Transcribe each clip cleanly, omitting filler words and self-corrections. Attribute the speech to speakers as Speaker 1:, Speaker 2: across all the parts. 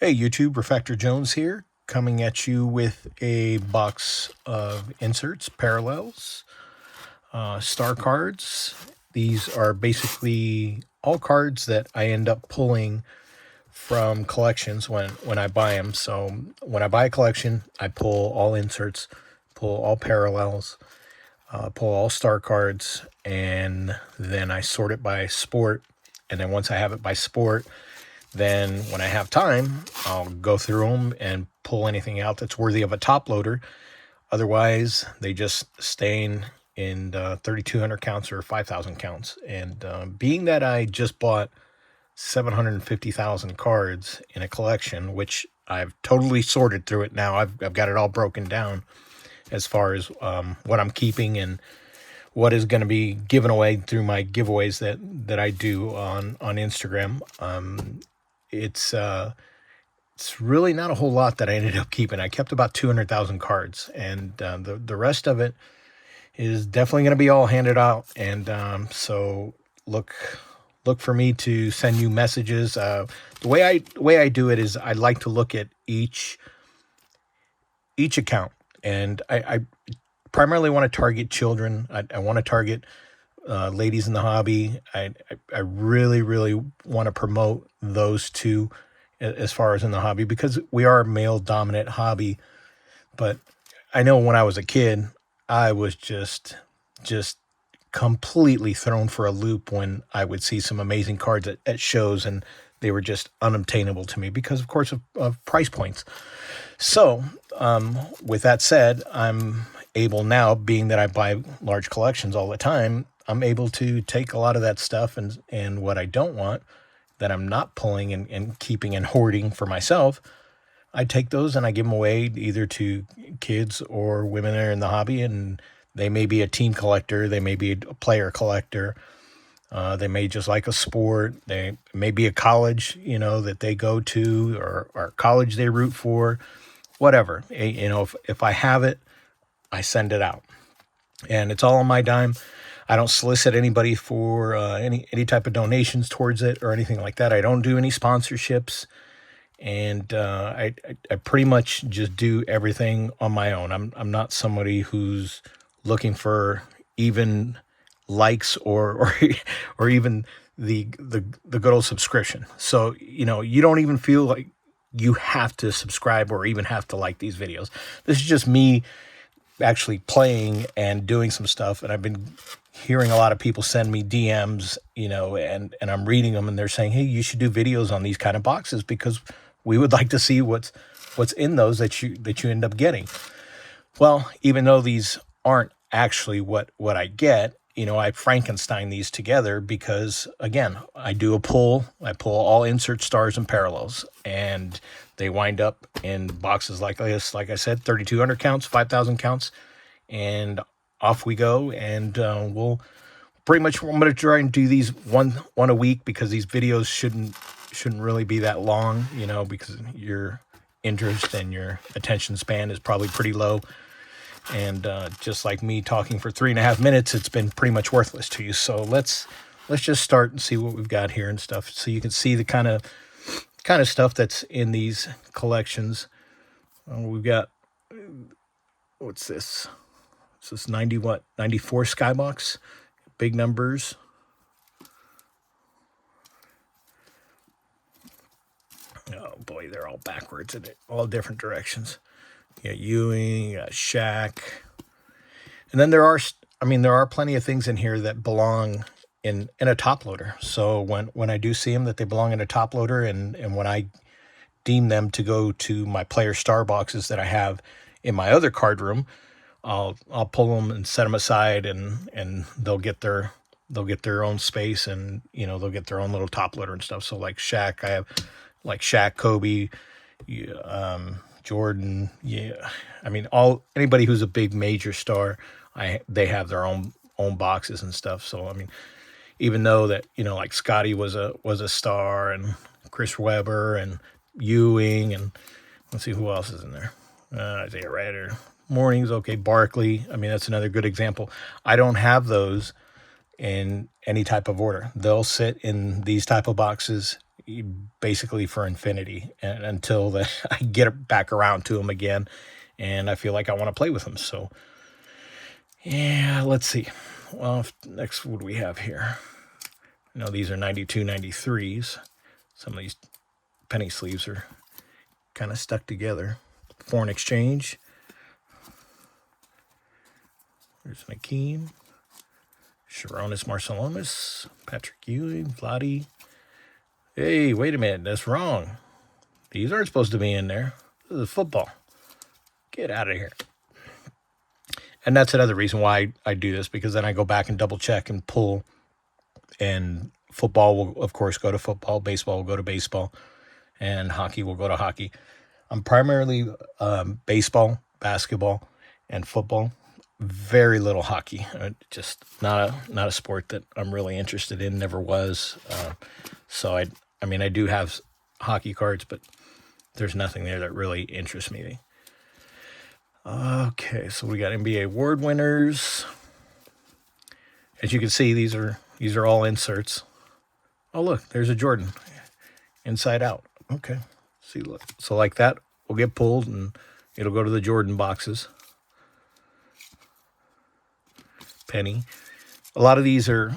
Speaker 1: Hey YouTube, Refractor Jones here, coming at you with a box of inserts, parallels, star cards. These are basically all cards that I end up pulling from collections when I buy them. So when I buy a collection, I pull all inserts, pull all parallels, pull all star cards, and then I sort it by sport. And then once I have it by sport, then when I have time, I'll go through them and pull anything out that's worthy of a top loader. Otherwise, they just stay in 3,200 counts or 5,000 counts. And being that I just bought 750,000 cards in a collection, which I've totally sorted through it now. I've got it all broken down as far as what I'm keeping and what is going to be given away through my giveaways that I do on Instagram. It's really not a whole lot that I ended up keeping. I kept about 200,000 cards, and the rest of it is definitely going to be all handed out. And so look for me to send you messages. The way I do it is I like to look at each account, and I primarily want to target children. I want to target ladies in the hobby. I really want to promote those two as far as in the hobby, because we are a male dominant hobby. But I know when I was a kid, I was just completely thrown for a loop when I would see some amazing cards at shows, and they were just unobtainable to me because, of course, of price points. So with that said, I'm able now, being that I buy large collections all the time, I'm able to take a lot of that stuff and what I don't want, that I'm not pulling and keeping and hoarding for myself, I take those and I give them away either to kids or women that are in the hobby, and they may be a team collector, they may be a player collector, they may just like a sport, they may be a college, that they go to, or college they root for, whatever. If I have it, I send it out, and it's all on my dime. I don't solicit anybody for any type of donations towards it or anything like that. I don't do any sponsorships, and I pretty much just do everything on my own. I'm not somebody who's looking for even likes or or even the good old subscription. So you don't even feel like you have to subscribe or even have to like these videos. This is just me actually playing and doing some stuff, and I've been hearing a lot of people send me DMs, and I'm reading them, and they're saying, hey, you should do videos on these kind of boxes because we would like to see what's in those that you end up getting. Well, even though these aren't actually what I get, I Frankenstein these together because, again, I do a pull. I pull all insert stars and parallels, and they wind up in boxes like this. Like I said, 3,200 counts, 5,000 counts, and off we go. And we'll pretty much, I'm going to try and do these one a week, because these videos shouldn't really be that long, because your interest and your attention span is probably pretty low. And just like me talking for 3.5 minutes, it's been pretty much worthless to you. So let's just start and see what we've got here and stuff, so you can see the kind of stuff that's in these collections. We've got, what's this? This is 94 Skybox, big numbers. Oh boy, they're all backwards in it, all different directions. You got Ewing, you got Shaq. And then there are plenty of things in here that belong in a top loader. So when I do see them that they belong in a top loader, and when I deem them to go to my player star boxes that I have in my other card room, I'll pull them and set them aside, and they'll get their own space, and they'll get their own little top loader and stuff. So like Shaq, I have like Shaq, Kobe, Jordan, anybody who's a big major star, they have their own boxes and stuff. So even though that like Scotty was a star, and Chris Webber and Ewing, and let's see who else is in there. Isaiah Ryder, Mornings, okay, Barkley. That's another good example. I don't have those in any type of order. They'll sit in these type of boxes basically for infinity, and until I get back around to them again, and I feel like I want to play with them. So, yeah, let's see. Well, next, what do we have here? These are 92, 93s. Some of these penny sleeves are kind of stuck together. Foreign exchange. There's Nakeem, Sharonis Marcelonis, Patrick Ewing, Vladi. Hey, wait a minute, that's wrong. These aren't supposed to be in there. This is football. Get out of here. And that's another reason why I do this, because then I go back and double check and pull, and football will, of course, go to football, baseball will go to baseball, and hockey will go to hockey. I'm primarily baseball, basketball, and football. Very little hockey. Just not a sport that I'm really interested in. Never was. So I mean, I do have hockey cards, but there's nothing there that really interests me. Okay, so we got NBA award winners. As you can see, these are all inserts. Oh, look, there's a Jordan, inside out. Okay, see, look. So like that will get pulled, and it'll go to the Jordan boxes. Penny. A lot of these are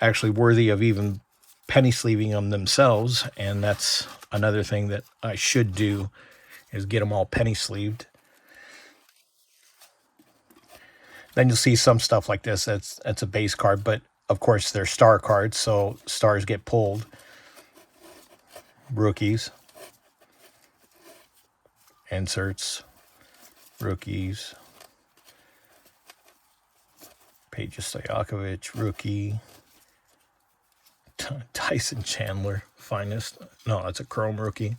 Speaker 1: actually worthy of even penny sleeving them themselves, and that's another thing that I should do, is get them all penny sleeved. Then you'll see some stuff like this. That's a base card, but of course they're star cards, so stars get pulled. Rookies, inserts, rookies. Peja Stojakovic, rookie. Tyson Chandler, finest. No, that's a chrome rookie.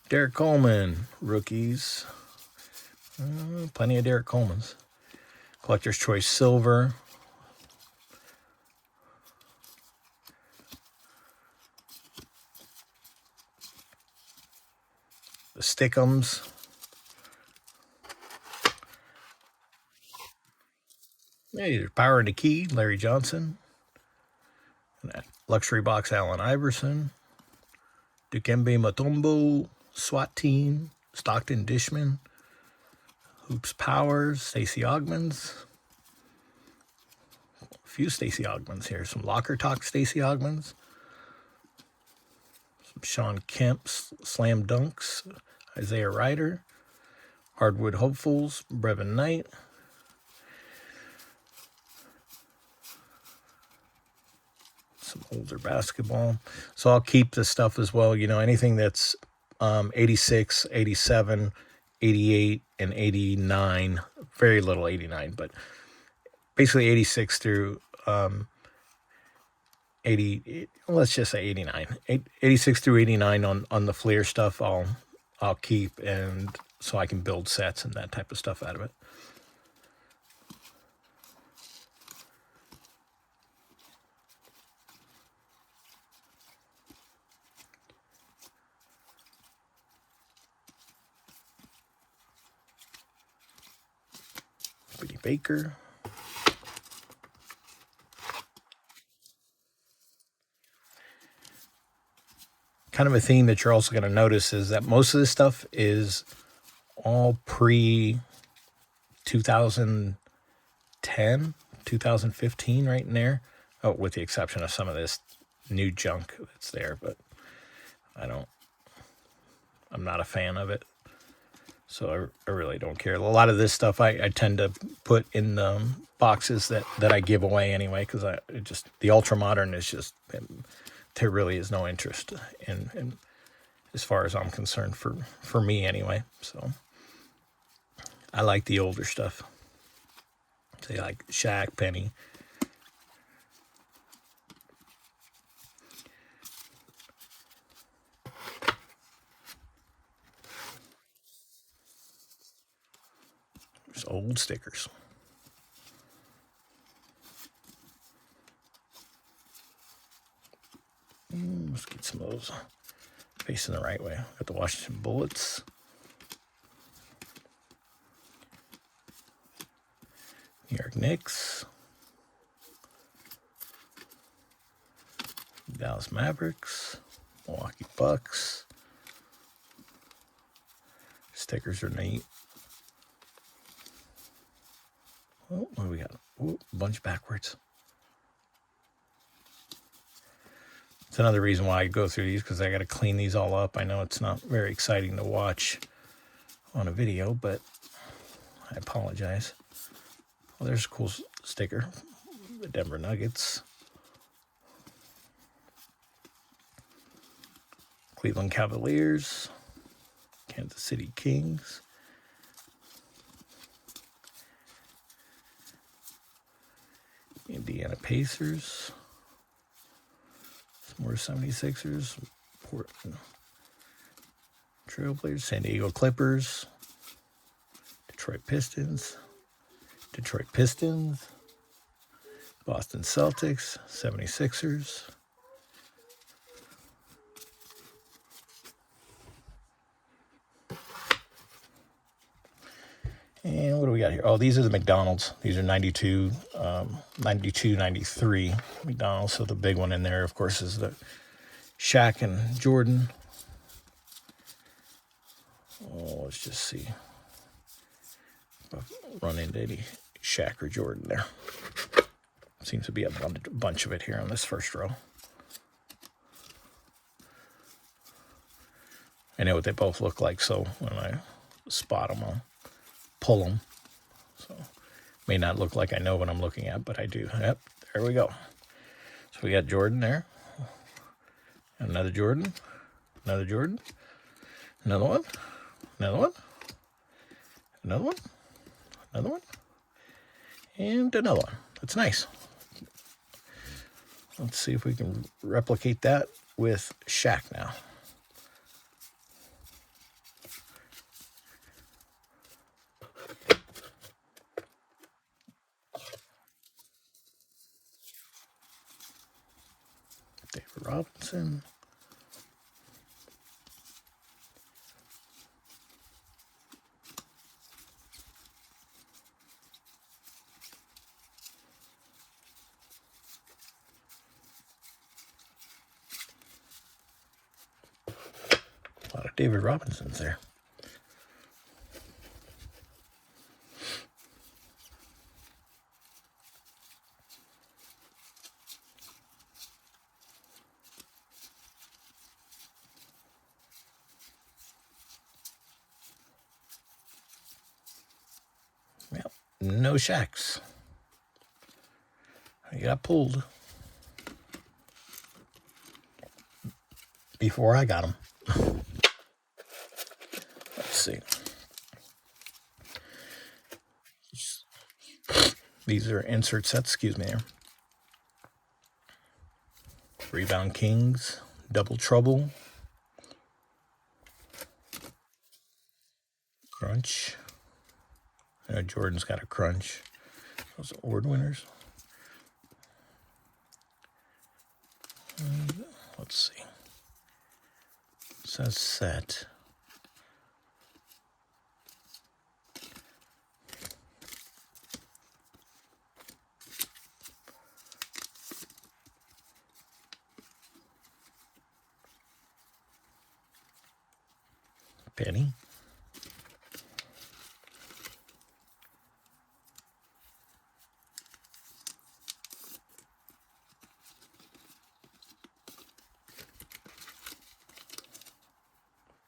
Speaker 1: Derek Coleman, rookies. Plenty of Derek Colemans. Collector's Choice Silver. The Stickums. Hey, there's Power in the Key, Larry Johnson. And that luxury box, Allen Iverson. Dikembe Mutombo, SWAT Team, Stockton Dishman. Hoops Powers, Stacey Augmans. A few Stacey Augmans here. Some Locker Talk Stacey Augmans. Some Sean Kemp, Slam Dunks. Isaiah Ryder. Hardwood Hopefuls, Brevin Knight. Some older basketball. So I'll keep this stuff as well. Anything that's 86, 87, 88, and 89. Very little 89, but basically 86 through 80. Let's just say 89. 86 through 89 on the Fleer stuff. I'll keep, and so I can build sets and that type of stuff out of it. Buddy Baker. Kind of a theme that you're also going to notice is that most of this stuff is all pre 2010, 2015, right in there. Oh, with the exception of some of this new junk that's there, but I'm not a fan of it. So I really don't care. A lot of this stuff I tend to put in boxes that I give away anyway, because the ultra modern is just, there really is no interest in as far as I'm concerned, for me anyway. So I like the older stuff. Say like Shaq, Penny. There's old stickers. Let's get some of those facing the right way. Got the Washington Bullets. New York Knicks. Dallas Mavericks. Milwaukee Bucks. Stickers are neat. Oh, what do we got? Ooh, a bunch backwards. It's another reason why I go through these, because I got to clean these all up. I know it's not very exciting to watch on a video, but I apologize. Well, there's a cool sticker. The Denver Nuggets. Cleveland Cavaliers. Kansas City Kings. Indiana Pacers. Some more 76ers. Portland Trailblazers. San Diego Clippers. Detroit Pistons. Detroit Pistons. Boston Celtics. 76ers. And what do we got here? Oh, these are the McDonald's. These are 92, 93 McDonald's. So the big one in there, of course, is the Shaq and Jordan. Oh, let's just see. Run into any Shaq or Jordan there. Seems to be a bunch of it here on this first row. I know what they both look like, so when I spot them, I'll pull them. So may not look like I know what I'm looking at, but I do. Yep, there we go. So we got Jordan there. Another Jordan. Another Jordan. Another one. Another one. Another one. Another one. And another one. That's nice. Let's see if we can replicate that with Shaq now. David Robinson. A lot of David Robinsons there. Well, no Shaqs. I got pulled before I got them. Let's see. These are insert sets, excuse me there. Rebound Kings, Double Trouble, Crunch. I know Jordan's got a crunch. Those are award winners. And let's see. It says set. Penny.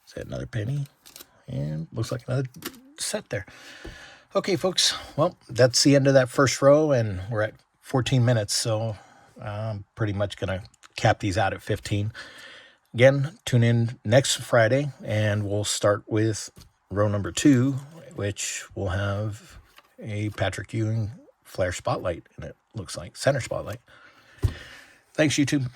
Speaker 1: Is that another penny? And looks like another set there. Okay, folks. Well, that's the end of that first row, and we're at 14 minutes, so I'm pretty much going to cap these out at 15. Again, tune in next Friday, and we'll start with row number 2, which will have a Patrick Ewing Flare Spotlight in it, looks like. Center Spotlight. Thanks, YouTube.